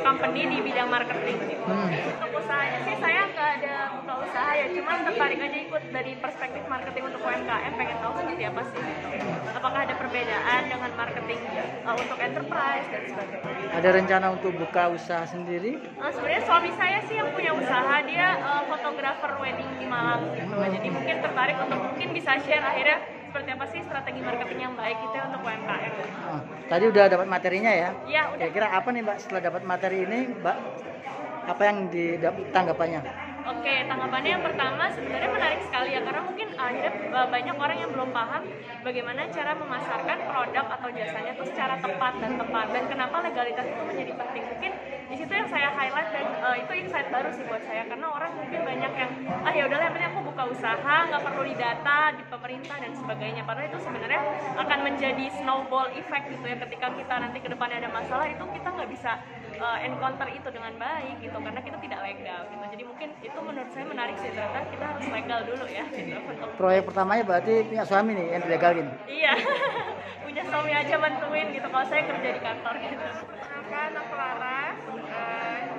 company di bidang marketing. Untuk usahanya sih saya nggak ada buka usaha ya, cuma tertarik aja ikut dari perspektif marketing untuk UMKM, pengen tahu seperti apa sih. Apakah ada perbedaan dengan marketing untuk enterprise dan sebagainya. Ada rencana untuk buka usaha sendiri? Sebenarnya suami saya sih yang punya usaha, dia fotografer wedding di Malang gitu. Jadi mungkin tertarik untuk mungkin bisa share akhirnya seperti apa sih strategi marketing yang baik gitu ya untuk UMKM. Tadi udah dapat materinya ya? Iya, udah. Kira-kira apa nih Mbak setelah dapat materi ini, Mbak? Apa yang tanggapannya? Oke, tanggapannya yang pertama sebenarnya menarik sekali ya, karena mungkin akhirnya banyak orang yang belum paham bagaimana cara memasarkan produk atau jasanya itu secara tepat dan kenapa legalitas itu menjadi penting. Mungkin di situ yang saya highlight dan itu insight baru sih buat saya, karena orang mungkin banyak yang ya udahlah yang penting aku buka usaha, nggak perlu didata di pemerintah dan sebagainya. Padahal itu sebenarnya akan menjadi snowball effect gitu ya, ketika kita nanti ke depannya ada masalah itu kita nggak bisa encounter itu dengan baik gitu, karena kita tidak legal gitu. Jadi mungkin itu menurut saya menarik sih, ternyata kita harus legal dulu ya gitu. Proyek pertamanya berarti punya suami nih yang dilegalin? Iya, punya suami aja bantuin gitu, kalau saya kerja di kantor gitu. Aku Laras,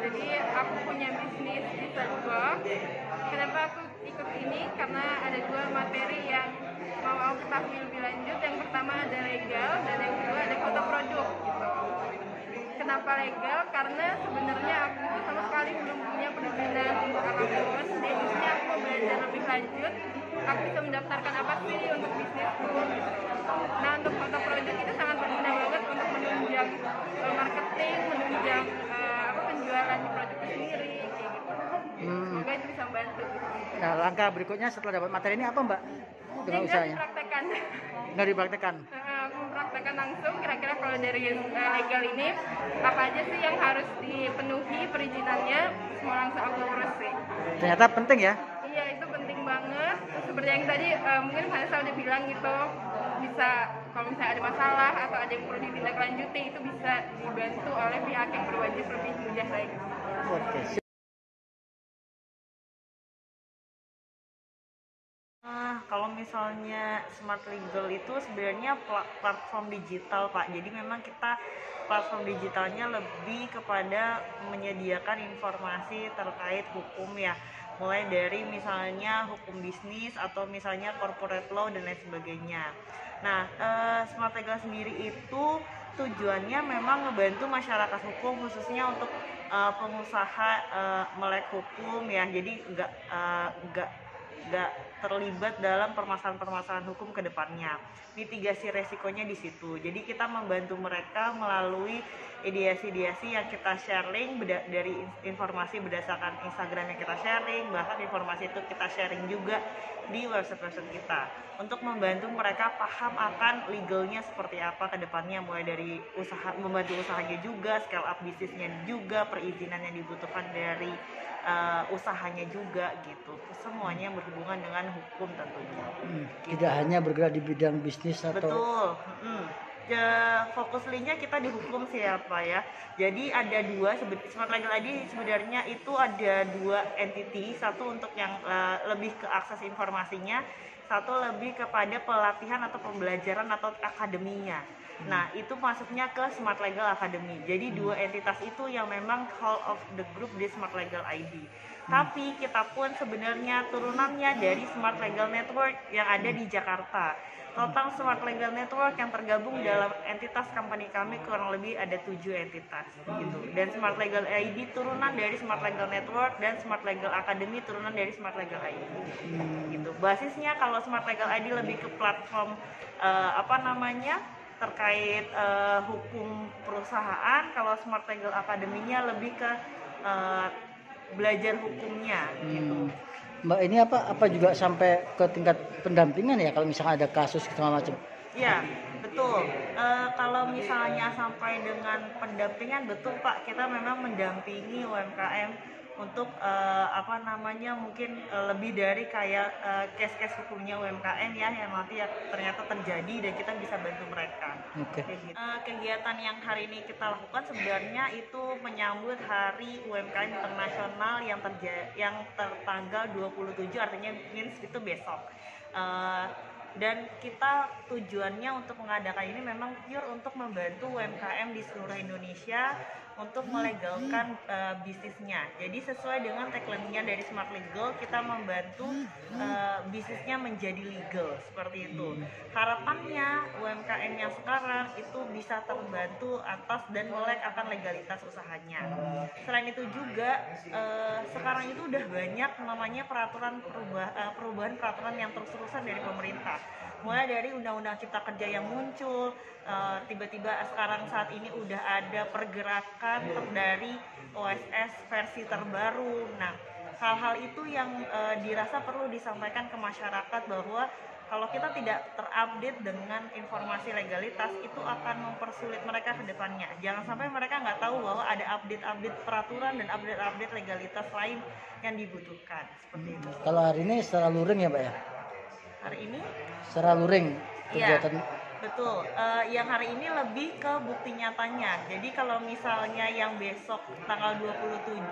jadi aku punya bisnis di Searchbox. Kenapa aku ikut ini? Karena ada dua materi yang mau aku ketahui lebih lanjut. Yang pertama ada legal dan yang kedua ada foto produk gitu. Kenapa legal? Karena sebenarnya aku sama sekali belum punya perizinan untuk apapun. Jadi aku mau belajar lebih lanjut. Aku bisa mendaftarkan apa sih untuk bisnisku gitu. Nah, untuk foto produk itu sangat berguna banget untuk menunjang marketing, menunjang penjualan di produk sendiri kayak gitu. Semoga itu bisa membantu. Nah, langkah berikutnya setelah dapat materi ini apa Mbak dengan usahanya? Dipraktekkan. Nggak dipraktekkan? Aku mempraktekkan langsung kira-kira kalau dari legal ini apa aja sih yang harus dipenuhi perizinannya, semua langsung aku urus sih. Ternyata penting ya? Iya, itu penting banget. Seperti yang tadi mungkin Vanessa udah bilang gitu, bisa kalau misalnya ada masalah atau ada yang perlu ditindaklanjuti itu bisa dibantu oleh pihak yang berwajib lebih mudah lagi. Oke. Kalau misalnya Smart Legal itu sebenarnya platform digital Pak, jadi memang kita platform digitalnya lebih kepada menyediakan informasi terkait hukum ya, mulai dari misalnya hukum bisnis atau misalnya corporate law dan lain sebagainya. Nah, Smart Legal sendiri itu tujuannya memang membantu masyarakat hukum, khususnya untuk pengusaha melek hukum ya, jadi nggak terlibat dalam permasalahan-permasalahan hukum ke depannya. Mitigasi resikonya di situ. Jadi kita membantu mereka melalui ideasi-ideasi yang kita sharing dari informasi berdasarkan Instagram yang kita sharing, bahkan informasi itu kita sharing juga di website kita untuk membantu mereka paham akan legalnya seperti apa ke depannya, mulai dari membantu usahanya juga, scale up bisnisnya juga, perizinan yang dibutuhkan dari usahanya juga gitu. Semuanya yang berhubungan dengan hukum tentunya. Tidak hanya bergerak di bidang bisnis atau... Betul. Fokus linknya kita di hukum siapa ya. Jadi ada dua, Smart Legal ID sebenarnya itu ada dua entity, satu untuk yang lebih ke akses informasinya, satu lebih kepada pelatihan atau pembelajaran atau akademinya. Nah, itu masuknya ke Smart Legal Academy. Jadi dua entitas itu yang memang whole of the group di Smart Legal ID. Tapi kita pun sebenarnya turunannya dari Smart Legal Network yang ada di Jakarta. Total Smart Legal Network yang tergabung dalam entitas company kami kurang lebih ada 7 entitas gitu. Dan Smart Legal ID turunan dari Smart Legal Network dan Smart Legal Academy turunan dari Smart Legal ID. Gitu. Basisnya kalau Smart Legal ID lebih ke platform terkait hukum perusahaan, kalau Smart Legal Academy-nya lebih ke belajar hukumnya gitu. Mbak, ini apa juga sampai ke tingkat pendampingan ya kalau misalnya ada kasus segala macam? Iya, betul. Kalau misalnya sampai dengan pendampingan, betul Pak, kita memang mendampingi UMKM untuk mungkin lebih dari kayak case-case hukumnya UMKM ya, yang nanti ternyata terjadi dan kita bisa bantu mereka. Gitu. Kegiatan yang hari ini kita lakukan sebenarnya itu menyambut Hari UMKM Internasional yang tertanggal 27, artinya means itu besok. Dan kita tujuannya untuk mengadakan ini memang pure untuk membantu UMKM di seluruh Indonesia untuk melegalkan bisnisnya. Jadi sesuai dengan tagline-nya dari Smart Legal, kita membantu bisnisnya menjadi legal seperti itu. Harapannya UMKM yang sekarang itu bisa terbantu atas dan melek akan legalitas usahanya. Selain itu juga sekarang itu udah banyak namanya perubahan peraturan yang terus-terusan dari pemerintah. Mulai dari Undang-Undang Cipta Kerja yang muncul, tiba-tiba sekarang saat ini udah ada pergerakan dari OSS versi terbaru. Nah, hal-hal itu yang dirasa perlu disampaikan ke masyarakat bahwa kalau kita tidak terupdate dengan informasi legalitas, itu akan mempersulit mereka ke depannya. Jangan sampai mereka nggak tahu bahwa ada update-update peraturan dan update-update legalitas lain yang dibutuhkan. Seperti itu. Kalau hari ini secara luring ya Pak ya? Hari ini? Secara luring kegiatan. Iya, betul. Yang hari ini lebih ke bukti nyatanya. Jadi kalau misalnya yang besok tanggal 27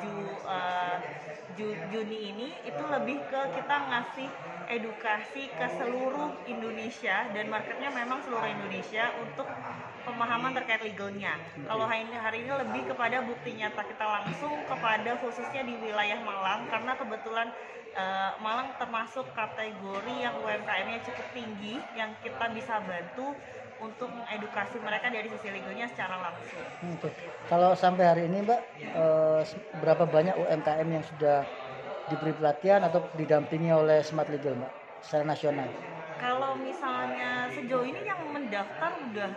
Juni ini, itu lebih ke kita ngasih edukasi ke seluruh Indonesia, dan marketnya memang seluruh Indonesia untuk pemahaman terkait legalnya. Kalau hari ini lebih kepada bukti nyata, kita langsung kepada khususnya di wilayah Malang, karena kebetulan Malang termasuk kategori yang UMKM-nya cukup tinggi, yang kita bisa bantu untuk mengedukasi mereka dari sisi legalnya secara langsung. Oke. Kalau sampai hari ini Mbak, berapa banyak UMKM yang sudah diberi pelatihan atau didampingi oleh Smart Legal Mbak secara nasional? Kalau misalnya sejauh ini yang mendaftar udah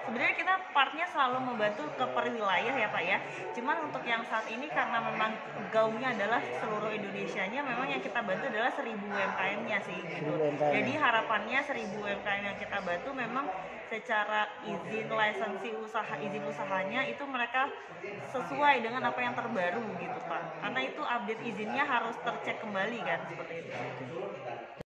sebenarnya kita partnya selalu membantu ke per wilayah ya Pak ya. Cuman untuk yang saat ini karena memang gaungnya adalah seluruh Indonesianya, memang yang kita bantu adalah 1000 UMKM-nya sih gitu. 1000 UMKM. Jadi harapannya 1000 UMKM yang kita bantu memang secara izin usahanya itu mereka sesuai dengan apa yang terbaru gitu Pak. Karena itu update izinnya harus tercek kembali kan, seperti itu.